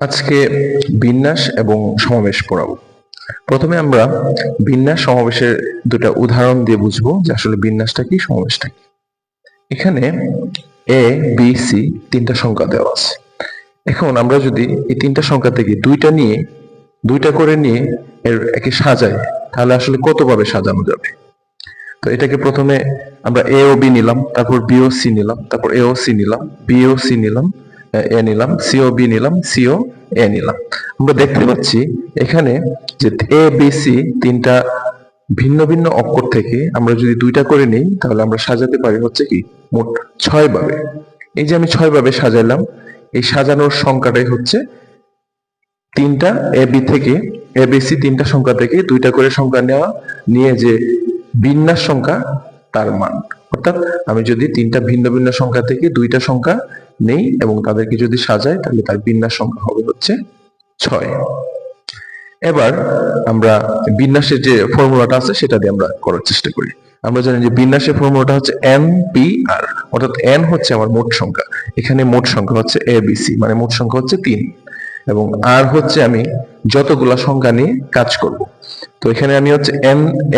আজকে বিন্যাস এবং সমাবেশ পড়াবো। প্রথমে আমরা বিন্যাস সমাবেশের দুটা উদাহরণ দিয়ে বুঝবো যে আসলে বিন্যাসটা কি, সমাবেশটা কি। এখানে এ বি সি তিনটা সংখ্যা দেওয়া আছে। এখন আমরা যদি এই তিনটা সংখ্যা থেকে দুইটা করে নিয়ে একে সাজাই, তাহলে আসলে কতভাবে সাজানো যাবে? তো এটাকে প্রথমে আমরা এ ও বি নিলাম, তারপর বি ও সি নিলাম, তারপর এ ও সি নিলাম, বি ও সি নিলাম, এ নিলাম, সি ও বি নিলাম, সি ও এ নিলাম। আমরা দেখতে পাচ্ছি এখানে যে এ বি সি তিনটা ভিন্ন ভিন্ন অক্ষর থেকে আমরা যদি দুইটা করে নিই, তাহলে আমরা সাজাতে পারি হচ্ছে কি মোট 6 ভাবে। এই যে আমি 6 ভাবে সাজাইলাম, এই সাজানোর সংখ্যাটাই হচ্ছে তিনটা এ বি সি তিনটা সংখ্যা থেকে দুইটা করে সংখ্যা নিয়ে যে বিন্যাস সংখ্যা তার মান। অর্থাৎ আমি যদি তিনটা ভিন্ন ভিন্ন সংখ্যা থেকে দুইটা সংখ্যা নেই এবং তাদেরকে যদি সাজাই, তাহলে তার বিন্যাস সংখ্যা হবে হচ্ছে 6। এবার আমরা বিন্যাসের যে ফর্মুলাটা আছে সেটা দিয়ে আমরা করার চেষ্টা করি। আমরা জানি যে বিন্যাসের ফর্মুলাটা হচ্ছে এন পি আর, অর্থাৎ এন হচ্ছে আমার মোট সংখ্যা, এখানে মোট সংখ্যা হচ্ছে এ বি সি, মানে মোট সংখ্যা হচ্ছে 3, এবং আর হচ্ছে আমি যতগুলা সংখ্যা নিয়ে কাজ করব। তো এখানে আমি হচ্ছে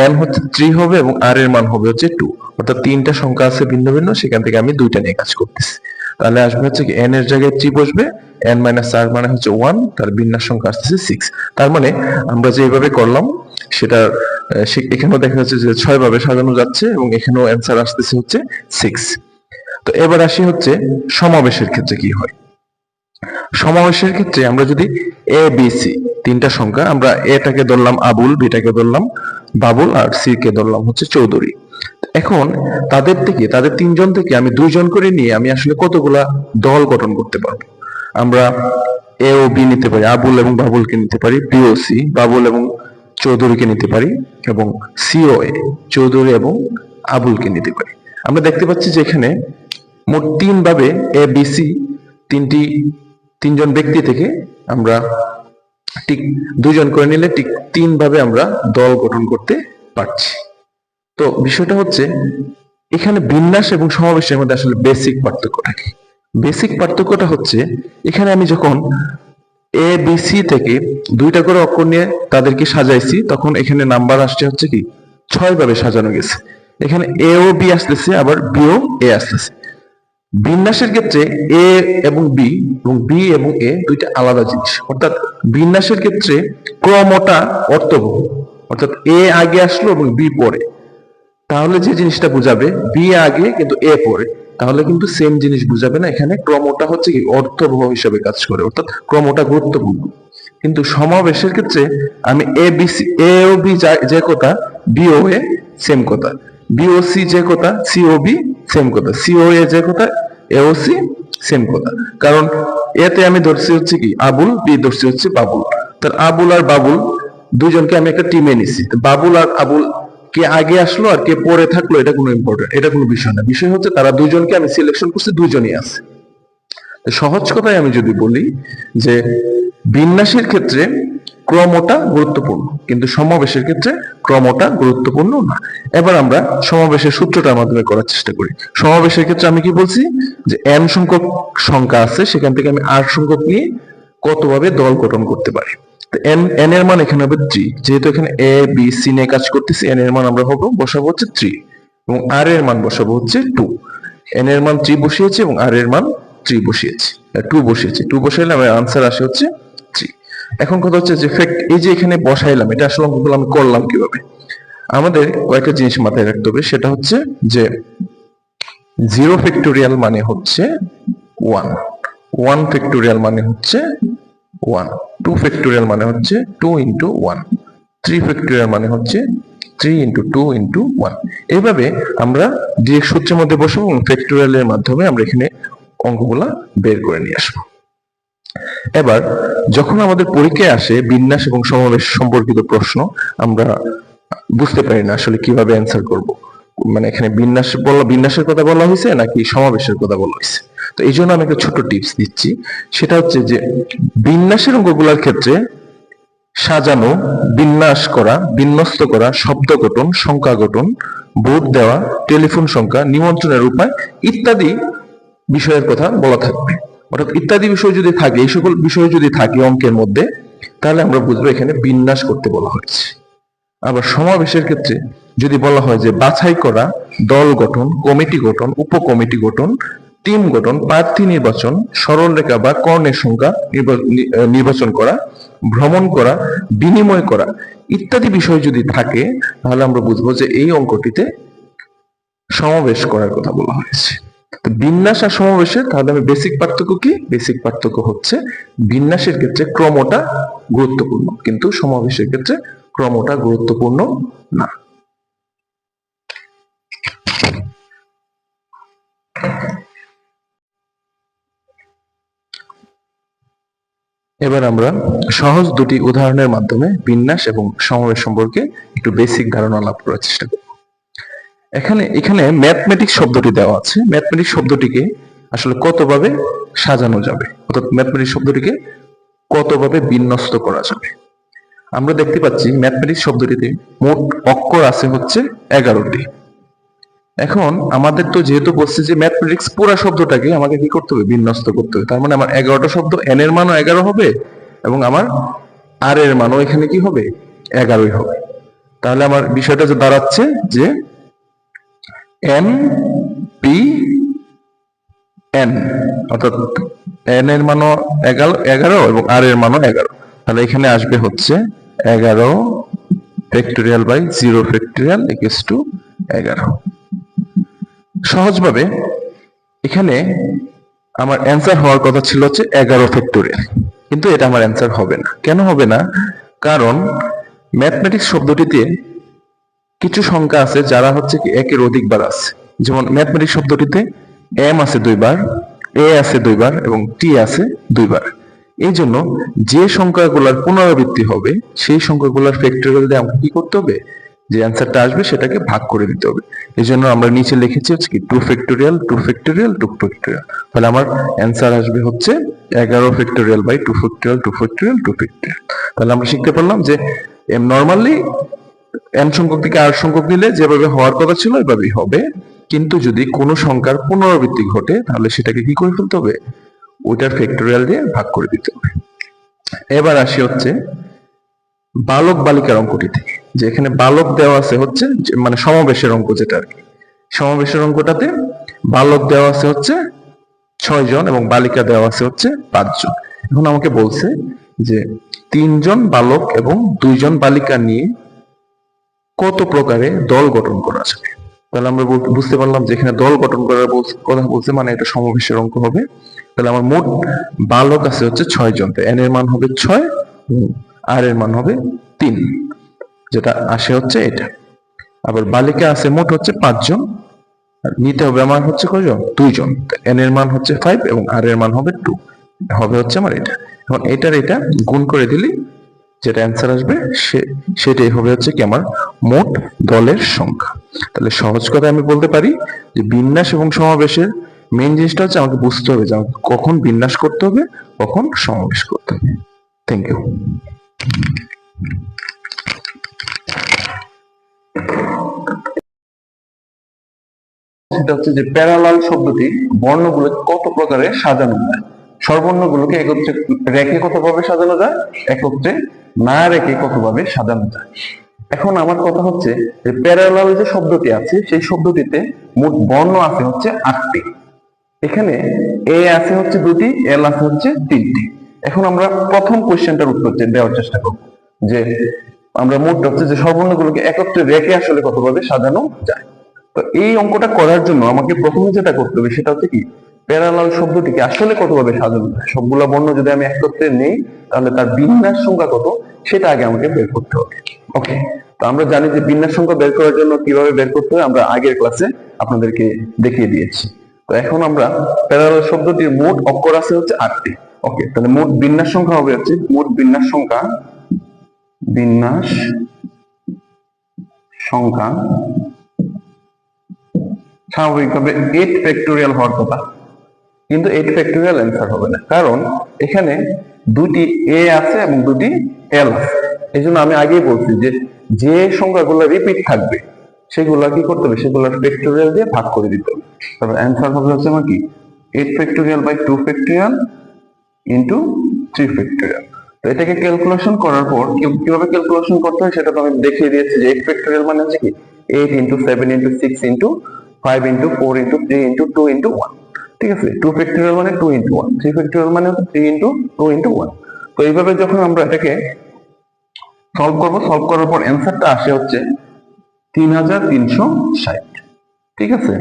এন হচ্ছে 3 হবে এবং আর এর মান হবে হচ্ছে 2, অর্থাৎ তিনটা সংখ্যা আছে ভিন্ন ভিন্ন, সেখান থেকে আমি দুইটা নিয়ে কাজ করতেছি। তাহলে আসবে হচ্ছে কি এন এর জায়গায় 3 বসবে, এন মাইনাস আর মানে হচ্ছে 1, তার বিন্যাস সংখ্যা আসতেছে 6। তার মানে আমরা যেভাবে করলাম সেটা এখানেও দেখা যাচ্ছে যে 6 ভাবে সাজানো যাচ্ছে এবং এখানেও অ্যান্সার আসতেছে হচ্ছে 6। তো এবার আসি হচ্ছে সমাবেশের ক্ষেত্রে কি হয়। সমাবেশের ক্ষেত্রে আমরা যদি এ বি সি তিনটা সংখ্যা, আমরা এটাকে ধরলাম আবুল, বিটাকে ধরলাম বাবুল, আর সি কে ধরলাম হচ্ছে চৌধুরী। এখন তাদের তিনজন থেকে আমি দুইজন করে নিয়ে আমি আসলে কতগুলা দল গঠন করতে পারবো? আমরা এ ও বি নিতে পারি, আবুল এবং বাবুলকে নিতে পারি, বি ও সি বাবুল এবং চৌধুরীকে নিতে পারি, এবং সি ও এ চৌধুরী এবং আবুলকে নিতে পারি। আমরা দেখতে পাচ্ছি যে এখানে মোট 3 ভাবে এ বি সি তিনজন ব্যক্তি থেকে আমরা ঠিক দুইজন করে নিলে ঠিক 3 ভাবে আমরা দল গঠন করতে পারছি। তো বিষয়টা হচ্ছে এখানে বিন্যাস এবং সমাবেশের মধ্যে আসলে বেসিক পার্থক্যটা কি? বেসিক পার্থক্যটা হচ্ছে এখানে আমি যখন এ বি সি থেকে দুইটা করে অক্ষর নিয়ে তাদেরকে সাজাইছি, তখন এখানে নাম্বার আসছে হচ্ছে কি 6 ভাবে সাজানো গেছে। এখানে এ ও বি আসতেছে, আবার বি ও এ আসতেছে। বিন্যাসের ক্ষেত্রে এ এবং বি এবং এ দুইটা আলাদা জিনিস, অর্থাৎ বিন্যাসের ক্ষেত্রে ক্রমটা অর্থবহ, অর্থাৎ এ আগে আসলো এবং বি পরে, তাহলে যে জিনিসটা বুঝাবে বি আগে কিন্তু এ পরে, তাহলে কিন্তু সেম জিনিস বুঝাবে না। এখানে ক্রমটা হচ্ছে কি অর্থবহ হিসাবে কাজ করে, অর্থাৎ ক্রমটা গুরুত্বপূর্ণ। কিন্তু সমাবেশের ক্ষেত্রে আমি এ ও বি যে কথা, বি ও এ সেম কথা, বি ও সি যে কথা, সি ও বি সেম কথা, সি ও এ যে কথা, এ ও সি সেম কথা। কারণ এতে আমি ধরছি হচ্ছে কি আবুল, বি ধরছি হচ্ছে বাবুল। তার আবুল আর বাবুল দুইজনকে আমি একটা টিমে নিছি, বাবুল আর আবুল কে আগে আসলো আর কে পরে থাকলো এটা কোনো বিষয় না। বিষয় হচ্ছে তারা দুইজনকে আমি সিলেকশন করছি, দুইজনই আছে। সহজ কথায় আমি যদি বলি যে বিন্যাসের ক্ষেত্রে ক্রমটা গুরুত্বপূর্ণ, কিন্তু সমাবেশের ক্ষেত্রে ক্রমটা গুরুত্বপূর্ণ না। এবার আমরা সমাবেশের সূত্রটার মাধ্যমে করার চেষ্টা করি। সমাবেশের ক্ষেত্রে আমি কি বলছি যে এন সংখ্যক সংখ্যা আছে, সেখান থেকে আমি আর সংখ্যক নিয়ে কতভাবে দল গঠন করতে পারি। এন এর মান এখানে হবে 3, যেহেতু এখানে এ বি সি নিয়ে কাজ করতেছি, এন এর মান আমরা বসাবো হচ্ছে 3 এবং আর এর মান বসাবো হচ্ছে 2। এন এর মান 3 বসিয়েছি এবং আর এর মান 3 বসিয়েছি, 2 বসিয়েছি। 2 বসাইলে আমার আনসার আসে হচ্ছে 3। এখন কথা হচ্ছে যে এই যে এখানে বসাইলাম, এটা আসলে অঙ্কগুলো আমি করলাম কিভাবে? আমাদের কয়েকটা জিনিস মাথায় রাখতে হবে। সেটা হচ্ছে যে 0 ফ্যাক্টোরিয়াল মানে হচ্ছে 1, 1 ফ্যাক্টোরিয়াল মানে হচ্ছে 1, 2 ফ্যাক্টোরিয়াল মানে হচ্ছে 2 ইন্টু 1, 3 ফ্যাক্টোরিয়াল মানে হচ্ছে 3 ইন্টু 2 ইন্টু 1। এইভাবে আমরা ডিরেক্ট সূত্রের মধ্যে বসবো এবং ফ্যাক্টোরিয়ালের মাধ্যমে আমরা এখানে অঙ্কগুলা বের করে নিয়ে আসবো। এবার যখন আমাদের পরীক্ষায় আসে বিন্যাস এবং সমাবেশ সম্পর্কিত প্রশ্ন, আমরা বুঝতে পারি না আসলে কিভাবে অ্যান্সার করব। মানে এখানে বিন্যাসের কথা বলা হয়েছে নাকি সমাবেশের কথা বলা হয়েছে। তো এই জন্য আমি একটা ছোট টিপস দিচ্ছি। সেটা হচ্ছে যে বিন্যাসের অঙ্কগুলোর ক্ষেত্রে সাজানো, বিন্যাস করা, বিন্যস্ত করা, শব্দ গঠন, সংখ্যা গঠন, বোর্ড দেওয়া, টেলিফোন সংখ্যা, নিমন্ত্রণের উপায় ইত্যাদি বিষয়ের কথা বলা থাকবে। অর্থাৎ ইত্যাদি বিষয় যদি থাকে, এই সকল বিষয় যদি থাকে অঙ্কের মধ্যে, তাহলে আমরা বুঝবো এখানে বিন্যাস করতে বলা হয়েছে। আবার সমাবেশের ক্ষেত্রে যদি বলা হয় যে বাছাই করা, দল গঠন, কমিটি গঠন, উপকমিটি গঠন, টিম গঠন, প্রার্থী নির্বাচন, সরলরেখা বা কর্ণের সংখ্যা নির্বাচন করা, ভ্রমণ করা, বিনিময় করা ইত্যাদি বিষয় যদি থাকে, তাহলে আমরা বুঝবো যে এই অঙ্কটিতে সমাবেশ করার কথা বলা হয়েছে। তো বিন্যাস আর সমাবেশের তাহলে আমি বেসিক পার্থক্য কি? বেসিক পার্থক্য হচ্ছে বিন্যাসের ক্ষেত্রে ক্রমটা গুরুত্বপূর্ণ, কিন্তু সমাবেশের ক্ষেত্রে ক্রমটা গুরুত্বপূর্ণ না। এবার আমরা সহজ দুটি উদাহরণের মাধ্যমে বিন্যাস এবং সমাবেশ সম্পর্কে একটু বেসিক ধারণা লাভ করার চেষ্টা করব। এখানে ম্যাথমেটিক্স শব্দটি দেওয়া আছে। ম্যাথমেটিক্স শব্দটিকে আসলে কতভাবে সাজানো যাবে, অর্থাৎ ম্যাথমেটিক্স শব্দটিকে কতভাবে বিন্যস্ত করা যাবে। আমরা দেখতে পাচ্ছি ম্যাথমেটিক্স শব্দটিতে মোট অক্ষর আছে হচ্ছে 11টি। এখন আমাদের তো যেহেতু বলছে যে ম্যাথমেটিক্স পুরা শব্দটাকে আমাকে কি করতে হবে? বিন্যস্ত করতে হবে। তার মানে আমার 11টা শব্দ, এন এর মানও 11 হবে এবং আমার আর এর মানও এখানে কি হবে? 11ই হবে। তাহলে আমার বিষয়টা যে দাঁড়াচ্ছে যে এম পি এন, অর্থাৎ এন এর মানও 11 এবং আর এর মানও 11। তাহলে এখানে আসবে হচ্ছে 11 factorial by 0 factorial equals to 11। সহজভাবে এখানে আমার অ্যান্সার হওয়ার কথা ছিল হচ্ছে 11 ফ্যাক্টোরিয়াল, কিন্তু এটা আমার অ্যান্সার হবে না। কেন হবে না? কারণ ম্যাথমেটিক্স শব্দটিতে কিছু সংখ্যা আছে যারা হচ্ছে কি একের অধিকবার আছে। যেমন ম্যাথমেটিক্স শব্দটিতে এম আছে 2 বার, এ আছে 2 বার এবং টি আছে 2 বার। এই জন্য যে সংখ্যাগুলোর পুনরাবৃত্তি হবে সেই সংখ্যাগুলোর ফ্যাক্টোরিয়াল দিয়ে আমাকে কি করতে হবে? যে অ্যান্সারটা আসবে সেটাকে ভাগ করে দিতে হবে। এই জন্য আমরা নিচে লিখেছি হচ্ছে কি 2 ফ্যাক্টোরিয়াল 2 ফ্যাক্টোরিয়াল 2 ফ্যাক্টোরিয়াল। তাহলে আমার অ্যান্সার আসবে হচ্ছে 11 factorial by 2 factorial 2 factorial 2 factorial. তাহলে আমরা শিখতে পারলাম যে নরমালি এন সংখ্যক থেকে আর সংখ্যক নিলে যেভাবে হওয়ার কথা ছিল এভাবেই হবে, কিন্তু যদি কোনো সংখ্যার পুনরাবৃত্তি ঘটে তাহলে সেটাকে কি করে ফেলতে হবে? ওইটার ফ্যাক্টোরিয়াল দিয়ে ভাগ করে দিতে হবে। এবার আসি হচ্ছে বালক বালিকার অঙ্কটিতে, যে এখানে বালক দেওয়া আছে হচ্ছে মানে সমাবেশের অঙ্ক, যেটা আর কি সমাবেশের অঙ্কটাতে বালক দেওয়া আছে হচ্ছে 6 জন এবং বালিকা দেওয়া আছে হচ্ছে 5 জন। এখন আমাকে বলছে যে 3 জন বালক এবং 2 জন বালিকা নিয়ে কত প্রকারে দল গঠন করা যাবে। তাহলে আমরা বুঝতে পারলাম যে এখানে দল গঠন করার কথা বলছে, মানে এটা সমাবেশের অঙ্ক হবে। তাহলে আমার মোট বালক আছে হচ্ছে 6 জন, এন এর মান হবে 6, আর এর মান হবে 3, যেটা আসে হচ্ছে এটা। আবার বালিকা আছে মোট হচ্ছে 5 জন, নিতে হবে আমার হচ্ছে কয়জন? 2 জন। এন এর মান হচ্ছে 5 এবং আর এর মান হবে 2, হবে হচ্ছে আমার এটা। এখন এটা গুণ করে দিলে যেটা অ্যান্সার আসবে সেটাই হবে হচ্ছে কি আমার মোট দলের সংখ্যা। তাহলে সহজ কথা আমি বলতে পারি যে বিন্যাস এবং সমাবেশের মেইন জিনিসটা হচ্ছে আমাকে বুঝতে হবে যে আমাকে কখন বিন্যাস করতে হবে, কখন সমাবেশ করতে হবে। Thank you. সেটা হচ্ছে যে প্যারালাল শব্দটি বর্ণগুলো কত প্রকারে সাজানো যায়। স্বরবর্ণগুলোকে একত্রে রেখে কতভাবে সাজানো যায়, একত্রে না রেখে কতভাবে সাজানো যায়। এখন আমার কথা হচ্ছে যে প্যারালাল যে শব্দটি আছে সেই শব্দটিতে মোট বর্ণ আছে হচ্ছে 8টি। এখানে এ আছে হচ্ছে 2টি, এল আছে হচ্ছে 3টি। এখন আমরা প্রথম কোশ্চেনটার উত্তর দেওয়ার চেষ্টা করব যে আমরা মোট হচ্ছে যে স্বরবর্ণগুলোকে একত্রে রেখে আসলে কতভাবে সাজানো যায়। তো এই অঙ্কটা করার জন্য আমাকে প্রথমে যেটা করতে হবে সেটা হচ্ছে কি প্যারালাল শব্দটিকে আসলে কতভাবে সাজানো যায়। সবগুলা বর্ণ যদি আমি একত্রে নেই তাহলে তার বিন্যাস সংখ্যা কত সেটা আগে আমাকে বের করতে হবে। ওকে, তো আমরা জানি যে বিন্যাস সংখ্যা বের করার জন্য কিভাবে বের করতে হয় আমরা আগের ক্লাসে আপনাদেরকে দেখিয়ে দিয়েছি। তো এখন আমরা প্যারালাল শব্দটির মোট অক্ষর আছে হচ্ছে 8টি। ওকে, তাহলে মোট বিন্যাস সংখ্যা হবে হচ্ছে মোট বিন্যাস সংখ্যা স্বাভাবিকভাবে 8 ফ্যাক্টোরিয়াল হওয়ার কথা, কিন্তু 8 ফ্যাক্টোরিয়াল অ্যান্সার হবে না, কারণ এখানে 2টি এ আছে এবং 2টি এল আছে। এই জন্য আমি আগেই বলছি যে সংখ্যাগুলো রিপিট থাকবে সেগুলো কি করতে হবে, সেগুলোর ফ্যাক্টোরিয়াল দিয়ে ভাগ করে দিতে হবে। তারপর অ্যান্সার হবে হচ্ছে আমার কি 8 factorial by 2 factorial into 3 factorial. তো এটাকে ক্যালকুলেশন করার পর কিভাবে ক্যালকুলেশন করতে হয় সেটা তো আমি দেখিয়ে দিয়েছি যে 8 ফ্যাক্টোরিয়াল মানে হচ্ছে কি 8 into 7 into 6 into 5 into 4 into 3 into 2 into 1। ঠিক আছে, 2 ফ্যাক্টোরিয়াল মানে 2 ইন্টু 1, 3 ফ্যাক্টোরিয়াল মানে হচ্ছে 3 ইন্টু 2 ইন্টু 1। তো এইভাবে যখন আমরা এটাকে সলভ করব, সলভ করার পর অ্যান্সারটা আসে হচ্ছে 3360। ঠিক আছে,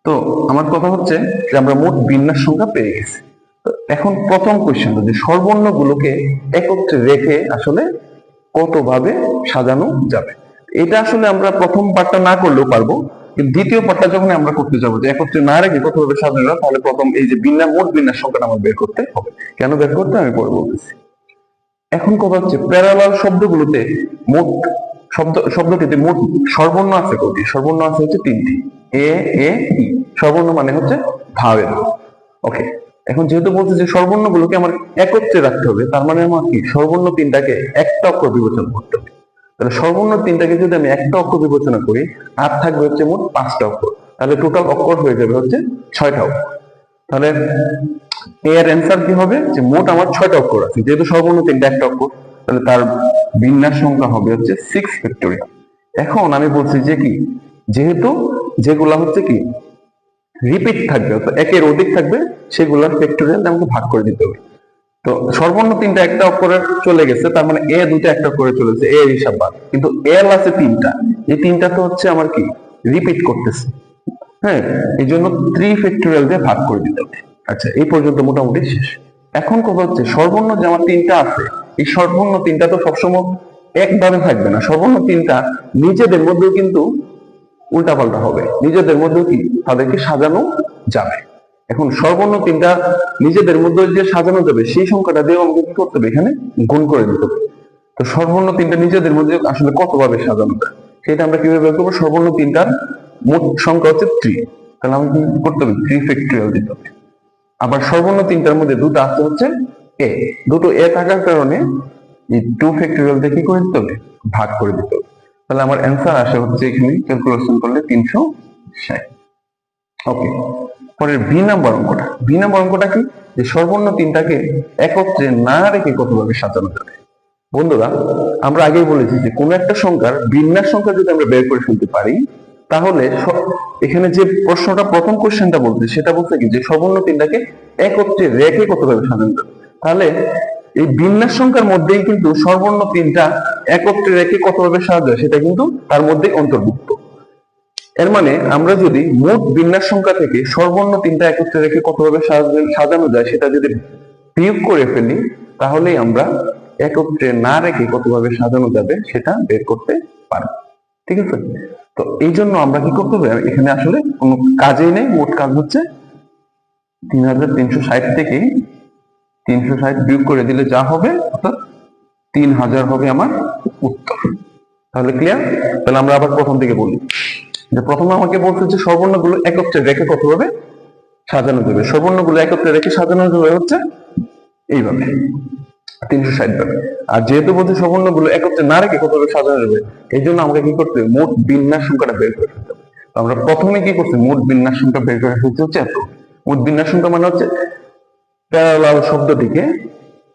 তো আমার কথা হচ্ছে যে আমরা মোট বিন্যাস সংখ্যা পেয়ে গেছি। তো এখন প্রথম কোশ্চেনটা যে সর্বর্ণ গুলোকে একত্রে রেখে আসলে কতভাবে সাজানো যাবে, এটা আসলে আমরা প্রথম পার্টটা না করলেও পারবো, কিন্তু দ্বিতীয় পার্টটা যখন আমরা করতে যাবো যে একত্রে না রেখে কতভাবে সাজানো যাবে, তাহলে প্রথম এই যে মোট বিন্যাস সংখ্যাটা আমার বের করতে হবে। কেন বের করতে আমি পরে বলতেছি। এখন কথা হচ্ছে প্যারালাল শব্দগুলোতে মোট শব্দটিতে মোট সর্বর্ণ আছে কয়টি? সর্বর্ণ আছে হচ্ছে 3টি, এ এ ই। সর্বর্ণ মানে হচ্ছে ভাওয়েল। ওকে, এখন যেহেতু বলছে যে সর্বর্ণ গুলোকে আমার একত্রে রাখতে হবে, তার মানে আমার কি সর্বর্ণ 3টাকে একটা অক্ষর বিবেচনা করতে হবে। তাহলে সর্বর্ণ 3টাকে যদি আমি একটা অক্ষর বিবেচনা করি, আর থাকবে হচ্ছে মোট 5টা অক্ষর, তাহলে টোটাল অক্ষর হয়ে যাবে হচ্ছে 6টা অক্ষর। তাহলে এর অ্যান্সার কি হবে যে মোট আমার 6টা অক্ষর আছে, যেহেতু সর্বর্ণ 3টা একটা অক্ষর, তাহলে তার বিন্যাস সংখ্যা হবে হচ্ছে 6 ফ্যাক্টোরিয়াল। এখন আমি বলছি যে কি, যেহেতু যেগুলা হচ্ছে কি রিপিট থাকবে অর্থাৎ একের অধিক থাকবে, সেগুলার ফ্যাক্টোরিয়াল আমাকে ভাগ করে দিতে হবে। তো সর্বর্ণ 3টা একটা অক্ষরে চলে গেছে, তার মানে এ 2টা একটা অক্ষরে চলেছে, এ হিসাব বাদ, কিন্তু এল আছে 3টা, এই 3টা তো হচ্ছে আমার কি রিপিট করতেছে। হ্যাঁ, এই জন্য 3 ফ্যাক্টোরিয়াল দিয়ে ভাগ করে দিতে হবে। আচ্ছা, এই পর্যন্ত মোটামুটি শেষ। এখন কথা হচ্ছে সর্বর্ণ যে আমার 3টা আছে, এই সর্বর্ণ 3টা তো সবসময় একভাবে থাকবে না। সর্বর্ণ 3টা নিজেদের মধ্যেও কিন্তু উল্টাপাল্টা হবে, নিজেদের মধ্যেও কি তাদেরকে সাজানো যাবে। এখন সর্বর্ণ 3টা নিজেদের মধ্যে যে সাজানো যাবে, সেই সংখ্যাটা দিয়ে আমাকে কি করতে হবে, এখানে গুণ করে দিতে হবে। তো সর্বর্ণ 3টা নিজেদের মধ্যে আসলে কতভাবে সাজানো যায় সেটা আমরা কিভাবে বের করবো? সর্বর্ণ 3টার মোট সংখ্যা হচ্ছে 3, তাহলে আমি কি করতে হবে? 3 ফ্যাক্টোরিয়াল দিতে হবে। আবার সর্বর্ণ 3টার মধ্যে দুটো আছে হচ্ছে এ, দুটো এ থাকার কারণে এই 2 ফ্যাক্টোরিয়াল দিয়ে কি করে দিতে হবে? ভাগ করে দিতে হবে। তাহলে আমার অ্যান্সার আসে হচ্ছে এখানে ক্যালকুলেশন করলে 360। ওকে, পরের বি নাম্বার অঙ্কটা। বি নাম্বার অঙ্কটা কি, যে সর্বর্ণ 3টাকে একত্রে না রেখে কতভাবে সাজানো যাবে। বন্ধুরা, আমরা আগেই বলেছি যে কোনো একটা সংখ্যার বিন্যাস সংখ্যা যদি আমরা বের করে ফেলতে পারি, তাহলে এখানে যে প্রশ্নটা প্রথম কোশ্চেনটা বলছে সেটা বলছে কি যে সর্বর্ণ 3টাকে একত্রে রেখে কতভাবে সাজানো যাবে। তাহলে এই বিন্যাস সংখ্যার মধ্যেই কিন্তু সর্বর্ণ 3টা একত্রে রেখে কতভাবে সাজানো যায় সেটা কিন্তু তার মধ্যেই অন্তর্ভুক্ত। এর মানে আমরা যদি মোট বিন্যাস সংখ্যা থেকে সর্বর্ণ 3টা একত্রে রেখে কতভাবে সাজানো যায় সেটা যদি বিয়োগ করে ফেলি, তাহলেই আমরা একত্রে না রেখে কতভাবে সাজানো যাবে সেটা বের করতে পারবো। ঠিক আছে, তো এই জন্য আমরা কি করতে হবে, এখানে আসলে কোনো কাজেই নেই, মোট কাজ হচ্ছে 3360 থেকে 360 বিয়োগ করে দিলে যা হবে অর্থাৎ 3000 হবে আমার উত্তর। তাহলে ক্লিয়ার? তাহলে আমরা আবার প্রথম থেকে বলি যে প্রথমে আমাকে বলছে যে সর্বর্ণগুলো একত্রে রেখে কতভাবে সাজানো যাবে। সর্বর্ণগুলো একত্রে রেখে সাজানো যাবে হচ্ছে এইভাবে 360 ভাবে। আর যেহেতু বলছে সর্বর্ণগুলো একত্রে না রেখে কতভাবে সাজানো যাবে, এই জন্য আমাকে কি করতে হবে? মোট বিন্যাস সংখ্যাটা বের করে ফেলতে হবে। আমরা প্রথমে কি করছি? মোট বিন্যাস সংখ্যা বের করে ফেলতে হচ্ছে এত। মোট বিন্যাস সংখ্যা মানে হচ্ছে প্যারালাল শব্দটিকে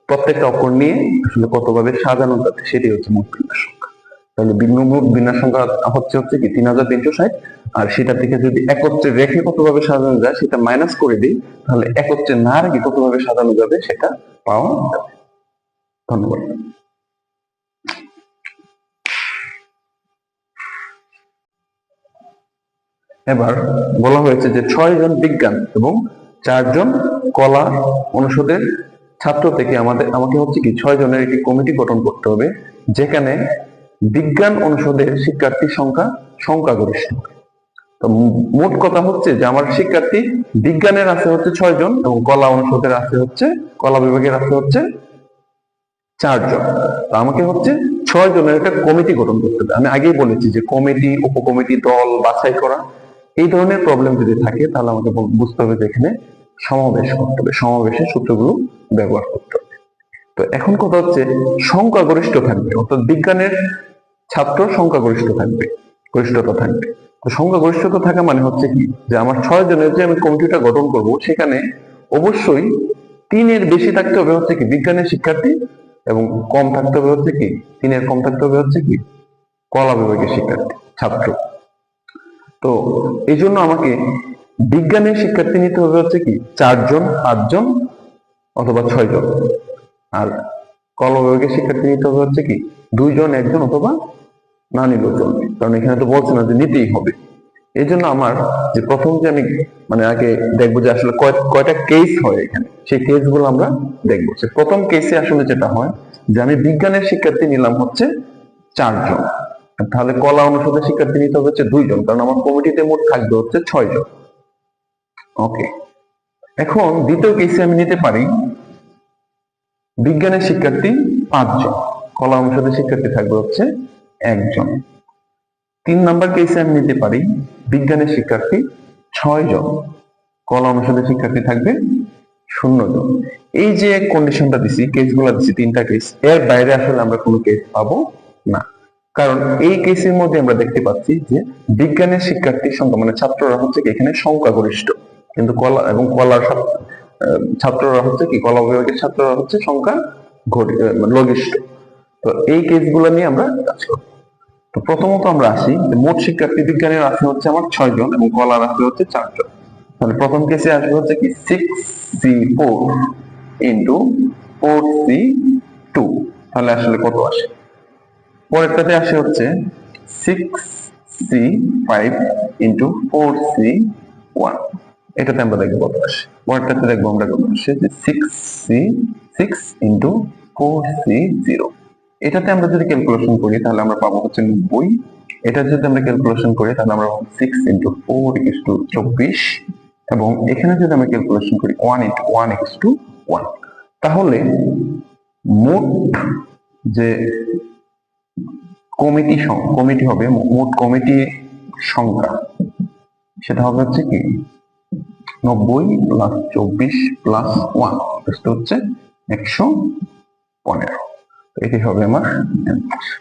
প্রত্যেকটা অক্ষর নিয়ে আসলে কতভাবে সাজানো যাবে সেটাই হচ্ছে মোট বিন্যাস সংখ্যা। তাহলে মোট বিন্যাস সংখ্যা হচ্ছে কি 3360, আর সেটা থেকে যদি একত্রে রেখে কতভাবে সাজানো যায় সেটা মাইনাস করে দিই, তাহলে একত্রে না রেখে কতভাবে সাজানো যাবে সেটা পাওয়া যাবে। ধন্যবাদ। এবার বলা হয়েছে যে 6 জন বিজ্ঞান এবং 4 জন কলা অনুষদের ছাত্র থেকে আমাকে হচ্ছে কি 6 জনের একটি কমিটি গঠন করতে হবে, যেখানে বিজ্ঞান অনুষদের শিক্ষার্থীর সংখ্যাগরিষ্ঠ। তো মোট কথা হচ্ছে যে আমার শিক্ষার্থী বিজ্ঞানের আছে হচ্ছে 6 জন এবং কলা অনুষদের আছে হচ্ছে, কলা বিভাগের আছে হচ্ছে 4 জন। তো আমাকে হচ্ছে 6 জনের একটা কমিটি গঠন করতে হবে। আমি আগেই বলেছি যে কমিটি, উপকমিটি, দল বাছাই করা, এই ধরনের প্রবলেম যদি থাকে তাহলে আমাকে বুঝতে হবে যে এখানে সমাবেশ করতে হবে, সমাবেশের সূত্রগুলো ব্যবহার করতে হবে। তো এখন কথা হচ্ছে সংখ্যাগরিষ্ঠ থাকবে, অর্থাৎ বিজ্ঞানের ছাত্র সংখ্যাগরিষ্ঠ থাকবে, গরিষ্ঠতা থাকবে। তো সংখ্যাগরিষ্ঠতা থাকা মানে হচ্ছে কি, যে আমার 6 জনের যে আমি কমিটিটা গঠন করব সেখানে অবশ্যই 3-এর বেশি থাকতে হবে হচ্ছে কি বিজ্ঞানের শিক্ষার্থী, এবং কম থাকতে হবে হচ্ছে কি 3-এর কম থাকতে হবে হচ্ছে কি কলা বিভাগের শিক্ষার্থী ছাত্র। তো এই জন্য আমাকে বিজ্ঞানের শিক্ষার্থী নিতে হবে হচ্ছে কি 4 জন, 5 জন অথবা 6 জন, আর কলা বিভাগের শিক্ষার্থী নিতে হবে হচ্ছে কি 2 জন, 1 জন অথবা না নিলেও চলবে, কারণ এখানে তো বলছে না যে নিতেই হবে। এই জন্য আমার যে প্রথম যে আমি মানে আগে দেখবো যে আসলে কয়টা কেস হয় এখানে, সেই কেস গুলো আমরা দেখবো। প্রথম কেসে আসলে যেটা হয় যে আমি বিজ্ঞানের শিক্ষার্থী নিলাম হচ্ছে 4 জন, তাহলে কলা অনুষদের শিক্ষার্থী নিতে হবে হচ্ছে 2 জন, কারণ আমার কমিটিতে মোট থাকবে হচ্ছে 6 জন। ওকে, এখন দ্বিতীয় কেসে আমি নিতে পারি বিজ্ঞানের শিক্ষার্থী 5 জন, কলা অনুষদের শিক্ষার্থী থাকবে হচ্ছে 1 জন। 3 নাম্বার কেসে আমি নিতে পারি বিজ্ঞানের শিক্ষার্থী 6 জন, কলা অনুষদের শিক্ষার্থী থাকবে 0 জন। এই যে কন্ডিশনটা দিছি, কেসগুলো দিছি 3টা কেস, এর বাইরে আসলে আমরা কোনো কেস পাবো না, কারণ এই কেসের মধ্যে আমরা দেখতে পাচ্ছি যে বিজ্ঞানের শিক্ষার্থীর সংখ্যা মানে ছাত্ররা হচ্ছে কি এখানে সংখ্যাগরিষ্ঠ, কিন্তু কলা এবং কলার ছাত্ররা হচ্ছে কি কলা বিভাগের ছাত্ররা হচ্ছে সংখ্যা লঘিষ্ঠ। তো এই কেসগুলো নিয়ে আমরা কাজ করব। তো প্রথমত আমরা আসি যে মোট শিক্ষার্থী বিজ্ঞানের আছে হচ্ছে আমার 6 জন এবং কলার আছে হচ্ছে 4 জন। তাহলে প্রথম কেসে আসবে হচ্ছে কি 6C4 ইন্টু 4C2, তাহলে আসলে কত আসে? পরেরটাতে আসে হচ্ছে 6C5 ইন্টু 4C1, এটাতে আমরা দেখবো কত আসে। পরেরটাতে দেখবো আমরা কত আসে যে 6C6 ইন্টু 4C0, এটাতে আমরা যদি ক্যালকুলেশন করি তাহলে আমরা পাবো হচ্ছে 90। এটা যদি আমরা ক্যালকুলেশন করি তাহলে আমরা 6 ইন্টু 4 ইকুয়াল টু 24, এবং এখানে যদি আমরা ক্যালকুলেশন করি 1 ইন্টু 1 ইকুয়াল টু 1, তাহলে মোট যে কমিটি হবে, মোট কমিটি সংখ্যা সেটা হবে হচ্ছে কি 90 প্লাস 24 প্লাস 1 হচ্ছে 115। এটি হবে আমার অ্যান্সার।